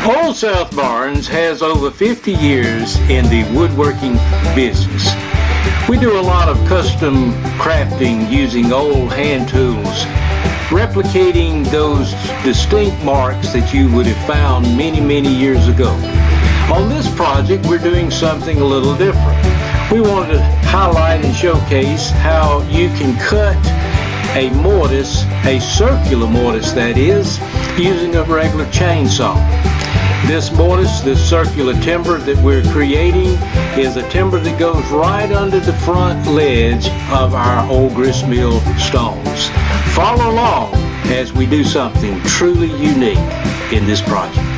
Old South Barnes has over 50 years in the woodworking business. We do a lot of custom crafting using old hand tools, replicating those distinct marks that you would have found many years ago. On this project, we're doing something a little different. We wanted to highlight and showcase how you can cut a mortise, a circular mortise that is, using a regular chainsaw. This mortise, this circular timber that we're creating, is a timber that goes right under the front ledge of our old gristmill stones. Follow along as we do something truly unique in this project.